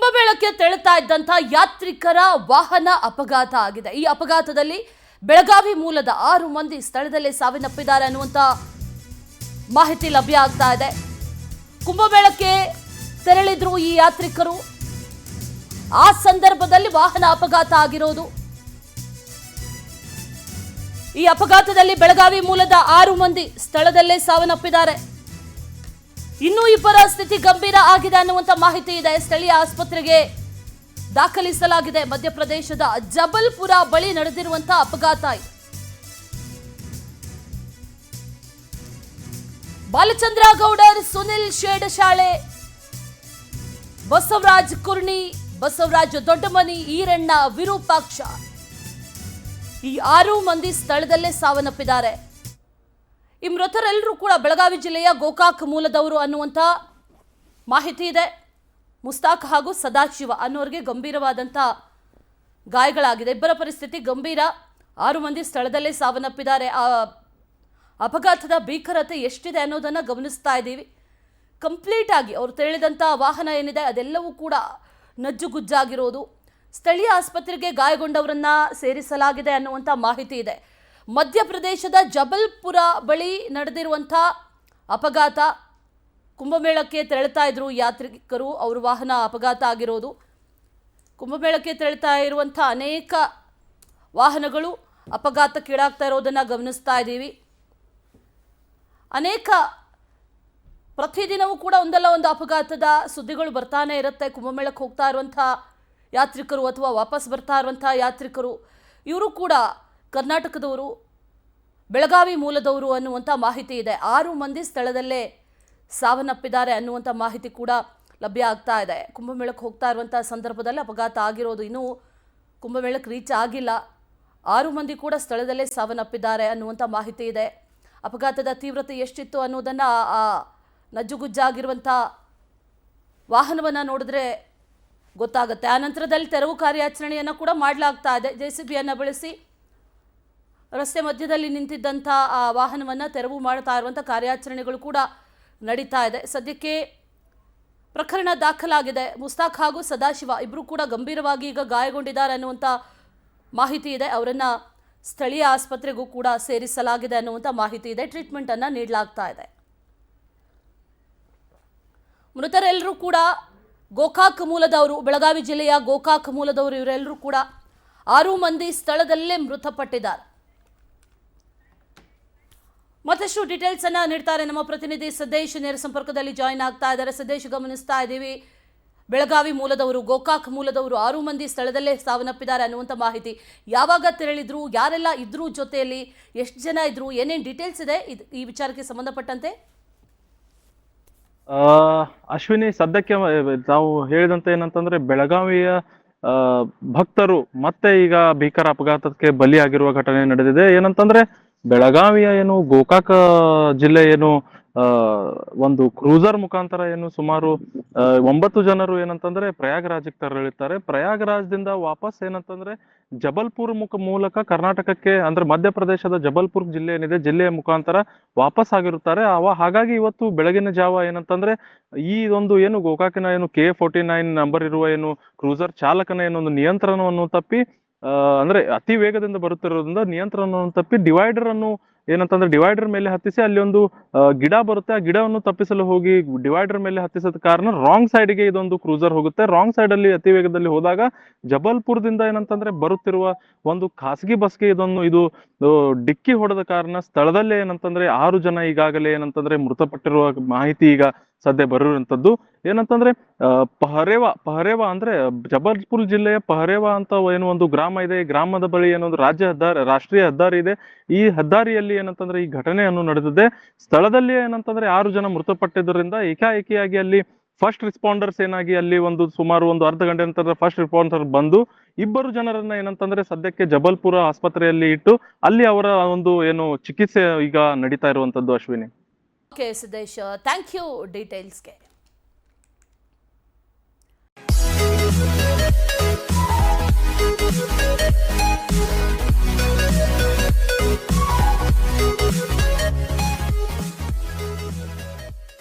ಕುಂಭಮೇಳಕ್ಕೆ ತೆರಳುತ್ತಾ ಇದ್ದಂಥ ಯಾತ್ರಿಕರ ವಾಹನ ಅಪಘಾತ ಆಗಿದೆ. ಈ ಅಪಘಾತದಲ್ಲಿ ಬೆಳಗಾವಿ ಮೂಲದ 6 ಮಂದಿ ಸ್ಥಳದಲ್ಲೇ ಸಾವನ್ನಪ್ಪಿದ್ದಾರೆ ಅನ್ನುವಂಥ ಮಾಹಿತಿ ಲಭ್ಯ ಆಗ್ತಾ ಇದೆ. ಕುಂಭಮೇಳಕ್ಕೆ ತೆರಳಿದ್ರು ಈ ಯಾತ್ರಿಕರು. ಆ ಸಂದರ್ಭದಲ್ಲಿ ವಾಹನ ಅಪಘಾತ ಆಗಿರೋದು. ಈ ಅಪಘಾತದಲ್ಲಿ ಬೆಳಗಾವಿ ಮೂಲದ 6 ಮಂದಿ ಸ್ಥಳದಲ್ಲೇ ಸಾವನ್ನಪ್ಪಿದ್ದಾರೆ. ಇನ್ನೂ ಇಬ್ಬರ ಸ್ಥಿತಿ ಗಂಭೀರ ಆಗಿದೆ ಅನ್ನುವಂಥ ಮಾಹಿತಿ ಇದೆ. ಸ್ಥಳೀಯ ಆಸ್ಪತ್ರೆಗೆ ದಾಖಲಿಸಲಾಗಿದೆ. ಮಧ್ಯಪ್ರದೇಶದ ಜಬಲ್ಪುರ ಬಳಿ ನಡೆದಿರುವಂತಹ ಅಪಘಾತ ಇದು. ಬಾಲಚಂದ್ರ ಗೌಡರ್, ಸುನಿಲ್ ಶೇಡಶಾಳೆ, ಬಸವರಾಜ್ ಕುರ್ಣಿ, ಬಸವರಾಜ್ ದೊಡ್ಡಮನಿ, ಈರಣ್ಣ, ವಿರೂಪಾಕ್ಷ ಈ 6 ಮಂದಿ ಸ್ಥಳದಲ್ಲೇ ಸಾವನ್ನಪ್ಪಿದ್ದಾರೆ. ಈ ಮೃತರೆಲ್ಲರೂ ಕೂಡ ಬೆಳಗಾವಿ ಜಿಲ್ಲೆಯ ಗೋಕಾಕ್ ಮೂಲದವರು ಅನ್ನುವಂಥ ಮಾಹಿತಿ ಇದೆ. ಮುಸ್ತಾಕ್ ಹಾಗೂ ಸದಾಶಿವ ಅನ್ನೋರಿಗೆ ಗಂಭೀರವಾದಂಥ ಗಾಯಗಳಾಗಿದೆ. ಇಬ್ಬರ ಪರಿಸ್ಥಿತಿ ಗಂಭೀರ. 6 ಮಂದಿ ಸ್ಥಳದಲ್ಲೇ ಸಾವನ್ನಪ್ಪಿದ್ದಾರೆ. ಆ ಅಪಘಾತದ ಭೀಕರತೆ ಎಷ್ಟಿದೆ ಅನ್ನೋದನ್ನು ಗಮನಿಸ್ತಾ ಇದ್ದೀವಿ. ಕಂಪ್ಲೀಟ್ ಆಗಿ ಅವರು ತೆರಳಿದಂಥ ವಾಹನ ಏನಿದೆ ಅದೆಲ್ಲವೂ ಕೂಡ ನಜ್ಜುಗುಜ್ಜಾಗಿರೋದು. ಸ್ಥಳೀಯ ಆಸ್ಪತ್ರೆಗೆ ಗಾಯಗೊಂಡವರನ್ನ ಸೇರಿಸಲಾಗಿದೆ ಅನ್ನುವಂಥ ಮಾಹಿತಿ ಇದೆ. ಮಧ್ಯಪ್ರದೇಶದ ಜಬಲ್ಪುರ ಬಳಿ ನಡೆದಿರುವಂಥ ಅಪಘಾತ. ಕುಂಭಮೇಳಕ್ಕೆ ತೆರಳುತ್ತಾ ಇದ್ರು ಯಾತ್ರಿಕರು, ಅವ್ರ ವಾಹನ ಅಪಘಾತ ಆಗಿರೋದು. ಕುಂಭಮೇಳಕ್ಕೆ ತೆರಳುತ್ತಾ ಇರುವಂಥ ಅನೇಕ ವಾಹನಗಳು ಅಪಘಾತಕ್ಕೀಡಾಗ್ತಾ ಇರೋದನ್ನು ಗಮನಿಸ್ತಾ ಇದ್ದೀವಿ. ಅನೇಕ ಪ್ರತಿದಿನವೂ ಕೂಡ ಒಂದಲ್ಲ ಒಂದು ಅಪಘಾತದ ಸುದ್ದಿಗಳು ಬರ್ತಾನೆ ಇರುತ್ತೆ. ಕುಂಭಮೇಳಕ್ಕೆ ಹೋಗ್ತಾ ಇರುವಂಥ ಯಾತ್ರಿಕರು ಅಥವಾ ವಾಪಸ್ ಬರ್ತಾ ಇರುವಂಥ ಯಾತ್ರಿಕರು ಇವರು ಕೂಡ ಕರ್ನಾಟಕದವರು, ಬೆಳಗಾವಿ ಮೂಲದವರು ಅನ್ನುವಂಥ ಮಾಹಿತಿ ಇದೆ. 6 ಮಂದಿ ಸ್ಥಳದಲ್ಲೇ ಸಾವನ್ನಪ್ಪಿದ್ದಾರೆ ಅನ್ನುವಂಥ ಮಾಹಿತಿ ಕೂಡ ಲಭ್ಯ ಆಗ್ತಾ ಇದೆ. ಕುಂಭಮೇಳಕ್ಕೆ ಹೋಗ್ತಾ ಇರುವಂಥ ಸಂದರ್ಭದಲ್ಲಿ ಅಪಘಾತ ಆಗಿರೋದು. ಇನ್ನೂ ಕುಂಭಮೇಳಕ್ಕೆ ರೀಚ್ ಆಗಿಲ್ಲ. 6 ಮಂದಿ ಕೂಡ ಸ್ಥಳದಲ್ಲೇ ಸಾವನ್ನಪ್ಪಿದ್ದಾರೆ ಅನ್ನುವಂಥ ಮಾಹಿತಿ ಇದೆ. ಅಪಘಾತದ ತೀವ್ರತೆ ಎಷ್ಟಿತ್ತು ಅನ್ನೋದನ್ನು ಆ ನಜ್ಜುಗುಜ್ಜಾಗಿರುವಂಥ ವಾಹನವನ್ನು ನೋಡಿದ್ರೆ ಗೊತ್ತಾಗುತ್ತೆ. ಆ ನಂತರದಲ್ಲಿ ತೆರವು ಕಾರ್ಯಾಚರಣೆಯನ್ನು ಕೂಡ ಮಾಡಲಾಗ್ತಾ ಇದೆ. JCBಯನ್ನು ಬಳಸಿ ರಸ್ತೆ ಮಧ್ಯದಲ್ಲಿ ನಿಂತಿದ್ದಂಥ ಆ ವಾಹನವನ್ನು ತೆರವು ಮಾಡ್ತಾ ಇರುವಂಥ ಕಾರ್ಯಾಚರಣೆಗಳು ಕೂಡ ನಡೀತಾ ಇದೆ. ಸದ್ಯಕ್ಕೆ ಪ್ರಕರಣ ದಾಖಲಾಗಿದೆ. ಮುಸ್ತಾಕ್ ಹಾಗೂ ಸದಾಶಿವ ಇಬ್ಬರು ಕೂಡ ಗಂಭೀರವಾಗಿ ಈಗ ಗಾಯಗೊಂಡಿದ್ದಾರೆ ಅನ್ನುವಂಥ ಮಾಹಿತಿ ಇದೆ. ಅವರನ್ನು ಸ್ಥಳೀಯ ಆಸ್ಪತ್ರೆಗೂ ಕೂಡ ಸೇರಿಸಲಾಗಿದೆ ಅನ್ನುವಂಥ ಮಾಹಿತಿ ಇದೆ. ಟ್ರೀಟ್ಮೆಂಟನ್ನು ನೀಡಲಾಗ್ತಾ ಇದೆ. ಮೃತರೆಲ್ಲರೂ ಕೂಡ ಗೋಕಾಕ್ ಮೂಲದವರು, ಬೆಳಗಾವಿ ಜಿಲ್ಲೆಯ ಗೋಕಾಕ್ ಮೂಲದವರು. ಇವರೆಲ್ಲರೂ ಕೂಡ 6 ಮಂದಿ ಸ್ಥಳದಲ್ಲೇ ಮೃತಪಟ್ಟಿದ್ದಾರೆ. ಮತ್ತಷ್ಟು ಡೀಟೇಲ್ಸ್ ಅನ್ನ ನೀಡ್ತಾರೆ ನಮ್ಮ ಪ್ರತಿನಿಧಿ ಸದೇಶ್. ನೇರ ಸಂಪರ್ಕದಲ್ಲಿ ಜಾಯಿನ್ ಆಗ್ತಾ ಇದ್ದಾರೆ. ಸದೇಶ್, ಗಮನಿಸ್ತಾ ಇದ್ದೀವಿ ಬೆಳಗಾವಿ ಮೂಲದವರು, ಗೋಕಾಕ್ ಮೂಲದವರು 6 ಮಂದಿ ಸ್ಥಳದಲ್ಲೇ ಸಾವನ್ನಪ್ಪಿದ್ದಾರೆ ಅನ್ನುವಂಥ ಮಾಹಿತಿ. ಯಾವಾಗ ತೆರಳಿದ್ರು, ಯಾರೆಲ್ಲ ಇದ್ರು ಜೊತೆಯಲ್ಲಿ, ಎಷ್ಟು ಜನ ಇದ್ರು, ಏನೇನು ಡೀಟೇಲ್ಸ್ ಇದೆ ಈ ವಿಚಾರಕ್ಕೆ ಸಂಬಂಧಪಟ್ಟಂತೆ? ಅಶ್ವಿನಿ, ಸದ್ಯಕ್ಕೆ ತಾವು ಹೇಳಿದಂತೆ ಏನಂತಂದ್ರೆ ಬೆಳಗಾವಿಯ ಭಕ್ತರು ಮತ್ತೆ ಈಗ ಭೀಕರ ಅಪಘಾತಕ್ಕೆ ಬಲಿಯಾಗಿರುವ ಘಟನೆ ನಡೆದಿದೆ. ಏನಂತಂದ್ರೆ ಬೆಳಗಾವಿಯ ಏನು ಗೋಕಾಕ ಜಿಲ್ಲೆ ಏನು ಒಂದು ಕ್ರೂಸರ್ ಮುಖಾಂತರ ಏನು ಸುಮಾರು 9 ಜನರು ಏನಂತಂದ್ರೆ ಪ್ರಯಾಗರಾಜ್ಗೆ ತೆರಳಿರ್ತಾರೆ. ಪ್ರಯಾಗರಾಜ್ದಿಂದ ವಾಪಸ್ ಏನಂತಂದ್ರೆ ಜಬಲ್ಪುರ್ ಮೂಲಕ ಕರ್ನಾಟಕಕ್ಕೆ ಅಂದ್ರೆ ಮಧ್ಯಪ್ರದೇಶದ ಜಬಲ್ಪುರ್ ಜಿಲ್ಲೆ ಏನಿದೆ, ಜಿಲ್ಲೆಯ ಮುಖಾಂತರ ವಾಪಸ್ ಆಗಿರುತ್ತಾರೆ. ಹಾಗಾಗಿ ಇವತ್ತು ಬೆಳಗಿನ ಜಾವ ಏನಂತಂದ್ರೆ ಈ ಒಂದು ಏನು ಗೋಕಾಕಿನ ಏನು K49 ನಂಬರ್ ಇರುವ ಏನು ಕ್ರೂಸರ್ ಚಾಲಕನ ಏನೊಂದು ನಿಯಂತ್ರಣವನ್ನು ತಪ್ಪಿ ಅಂದ್ರೆ ಅತಿ ವೇಗದಿಂದ ಬರುತ್ತಿರೋದ್ರಿಂದ ನಿಯಂತ್ರಣವನ್ನು ತಪ್ಪಿ ಡಿವೈಡರ್ ಮೇಲೆ ಹತ್ತಿಸಿ ಅಲ್ಲಿ ಒಂದು ಗಿಡ ಬರುತ್ತೆ. ಆ ಗಿಡವನ್ನು ತಪ್ಪಿಸಲು ಹೋಗಿ ಡಿವೈಡರ್ ಮೇಲೆ ಹತ್ತಿಸದ ಕಾರಣ ರಾಂಗ್ ಸೈಡ್ಗೆ ಇದೊಂದು ಕ್ರೂಸರ್ ಹೋಗುತ್ತೆ. ರಾಂಗ್ ಸೈಡ್ ಅಲ್ಲಿ ಅತಿ ವೇಗದಲ್ಲಿ ಹೋದಾಗ ಜಬಲ್ಪುರದಿಂದ ಏನಂತಂದ್ರೆ ಬರುತ್ತಿರುವ ಒಂದು ಖಾಸಗಿ ಬಸ್ಗೆ ಇದು ಡಿಕ್ಕಿ ಹೊಡೆದ ಕಾರಣ ಸ್ಥಳದಲ್ಲೇ ಏನಂತಂದ್ರೆ 6 ಜನ ಈಗಾಗಲೇ ಏನಂತಂದ್ರೆ ಮೃತಪಟ್ಟಿರುವ ಮಾಹಿತಿ ಈಗ ಸದ್ಯ ಬರುವಂತದ್ದು. ಏನಂತಂದ್ರೆ ಪಹರೇವಾ ಅಂದ್ರೆ ಜಬಲ್ಪುರ್ ಜಿಲ್ಲೆಯ ಪಹರೇವಾ ಅಂತ ಏನು ಒಂದು ಗ್ರಾಮ ಇದೆ. ಈ ಗ್ರಾಮದ ಬಳಿ ಏನೊಂದು ರಾಷ್ಟ್ರೀಯ ಹೆದ್ದಾರಿ ಇದೆ. ಈ ಹೆದ್ದಾರಿಯಲ್ಲಿ ಏನಂತಂದ್ರೆ ಈ ಘಟನೆಯನ್ನು ನಡೆದಿದೆ. ಸ್ಥಳದಲ್ಲಿ ಏನಂತಂದ್ರೆ 6 ಜನ ಮೃತಪಟ್ಟಿದ್ದರಿಂದ ಏಕಾಏಕಿಯಾಗಿ ಅಲ್ಲಿ ಫಸ್ಟ್ ರೆಸ್ಪಾಂಡರ್ಸ್ ಏನಾಗಿ ಅಲ್ಲಿ ಸುಮಾರು ಒಂದು ಅರ್ಧ ಗಂಟೆ ನಂತರ ಫಸ್ಟ್ ರೆಸ್ಪಾನ್ಸರ್ ಬಂದು 2 ಜನರನ್ನ ಏನಂತಂದ್ರೆ ಸದ್ಯಕ್ಕೆ ಜಬಲ್ಪುರ ಆಸ್ಪತ್ರೆಯಲ್ಲಿ ಇಟ್ಟು ಅಲ್ಲಿ ಅವರ ಒಂದು ಏನು ಚಿಕಿತ್ಸೆ ಈಗ ನಡೀತಾ ಇರುವಂತದ್ದು. Ashwini. Okay Siddesh, thank you ಡೀಟೇಲ್ಸ್ಗೆ.